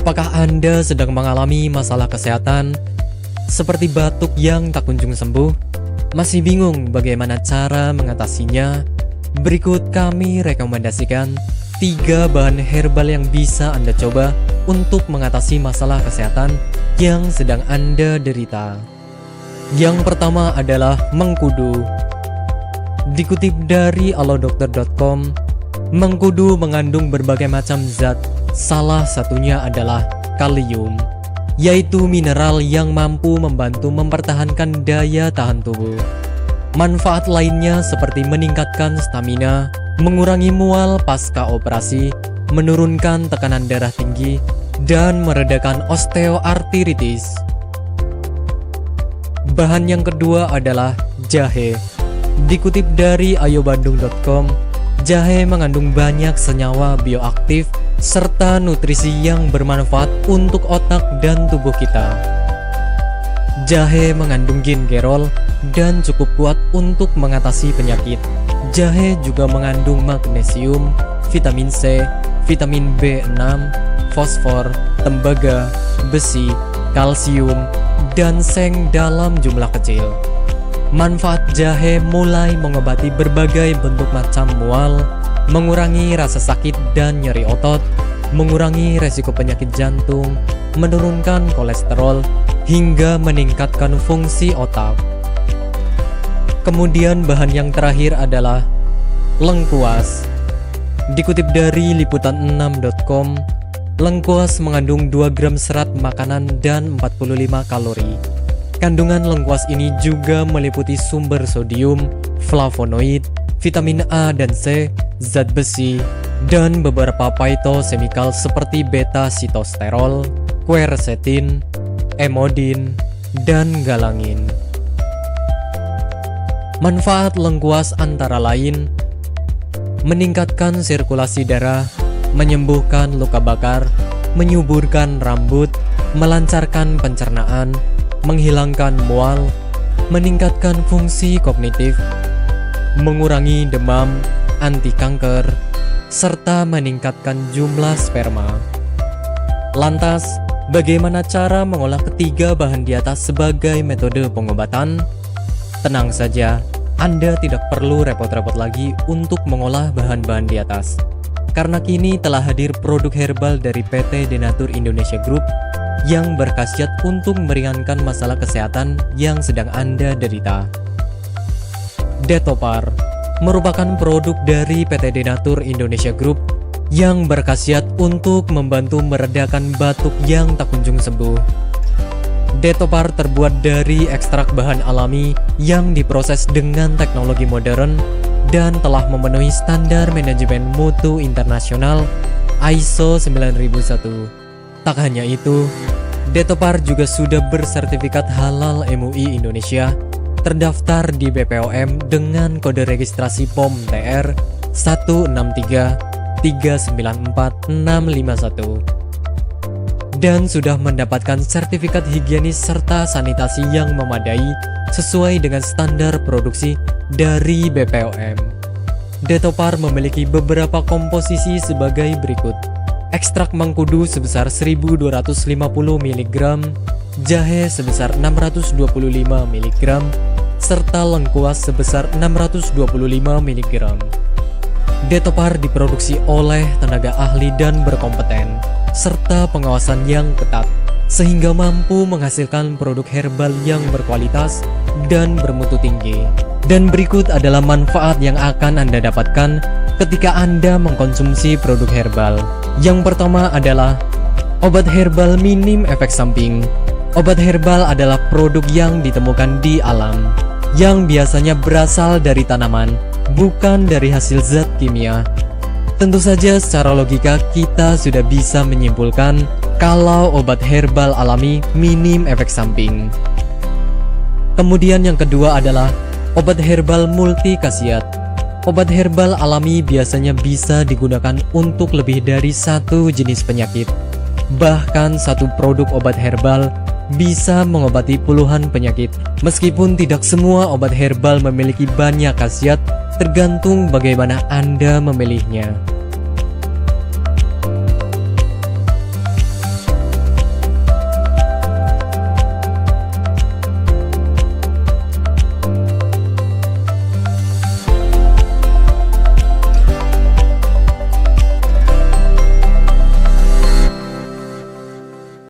Apakah Anda sedang mengalami masalah kesehatan seperti batuk yang tak kunjung sembuh? Masih bingung bagaimana cara mengatasinya? Berikut kami rekomendasikan 3 bahan herbal yang bisa Anda coba untuk mengatasi masalah kesehatan yang sedang Anda derita. Yang pertama adalah mengkudu. Dikutip dari alodokter.com, mengkudu mengandung berbagai macam zat. Salah satunya adalah kalium, yaitu mineral yang mampu membantu mempertahankan daya tahan tubuh. Manfaat lainnya seperti meningkatkan stamina, mengurangi mual pasca operasi, menurunkan tekanan darah tinggi, dan meredakan osteoartritis. Bahan yang kedua adalah jahe. Dikutip dari ayobandung.com, jahe mengandung banyak senyawa bioaktif serta nutrisi yang bermanfaat untuk otak dan tubuh kita. Jahe mengandung gingerol dan cukup kuat untuk mengatasi penyakit. Jahe juga mengandung magnesium, vitamin C, vitamin B6, fosfor, tembaga, besi, kalsium, dan seng dalam jumlah kecil. Manfaat jahe mulai mengobati berbagai bentuk macam mual, mengurangi rasa sakit dan nyeri otot, mengurangi resiko penyakit jantung, menurunkan kolesterol, hingga meningkatkan fungsi otak. Kemudian bahan yang terakhir adalah lengkuas. Dikutip dari liputan6.com, lengkuas mengandung 2 gram serat makanan dan 45 kalori. Kandungan lengkuas ini juga meliputi sumber sodium, flavonoid, vitamin A dan C, zat besi, dan beberapa phytochemical seperti beta-sitosterol, quercetin, emodin, dan galangin. Manfaat lengkuas antara lain meningkatkan sirkulasi darah, menyembuhkan luka bakar, menyuburkan rambut, melancarkan pencernaan, menghilangkan mual, meningkatkan fungsi kognitif, mengurangi demam, anti kanker, serta meningkatkan jumlah sperma. Lantas, bagaimana cara mengolah ketiga bahan di atas sebagai metode pengobatan? Tenang saja, Anda tidak perlu repot-repot lagi untuk mengolah bahan-bahan di atas. Karena kini telah hadir produk herbal dari PT Denatur Indonesia Group yang berkhasiat untuk meringankan masalah kesehatan yang sedang Anda derita. Detopar merupakan produk dari PT Denatur Indonesia Group yang berkhasiat untuk membantu meredakan batuk yang tak kunjung sembuh. Detopar terbuat dari ekstrak bahan alami yang diproses dengan teknologi modern dan telah memenuhi standar manajemen mutu internasional ISO 9001. Tak hanya itu, Detopar juga sudah bersertifikat halal MUI Indonesia, terdaftar di BPOM dengan kode registrasi POM TR 1633944651 dan sudah mendapatkan sertifikat higienis serta sanitasi yang memadai sesuai dengan standar produksi dari BPOM. Detopar memiliki beberapa komposisi sebagai berikut: ekstrak mengkudu sebesar 1250 mg, jahe sebesar 625 mg, serta lengkuas sebesar 625 mg. Detopar diproduksi oleh tenaga ahli dan berkompeten, serta pengawasan yang ketat, sehingga mampu menghasilkan produk herbal yang berkualitas dan bermutu tinggi. Dan berikut adalah manfaat yang akan Anda dapatkan ketika Anda mengkonsumsi produk herbal. Yang pertama adalah obat herbal minim efek samping. Obat herbal adalah produk yang ditemukan di alam, yang biasanya berasal dari tanaman, bukan dari hasil zat kimia. Tentu saja secara logika kita sudah bisa menyimpulkan kalau obat herbal alami minim efek samping. Kemudian yang kedua adalah obat herbal multi khasiat. Obat herbal alami biasanya bisa digunakan untuk lebih dari satu jenis penyakit. Bahkan satu produk obat herbal bisa mengobati puluhan penyakit. Meskipun tidak semua obat herbal memiliki banyak khasiat, tergantung bagaimana Anda memilihnya.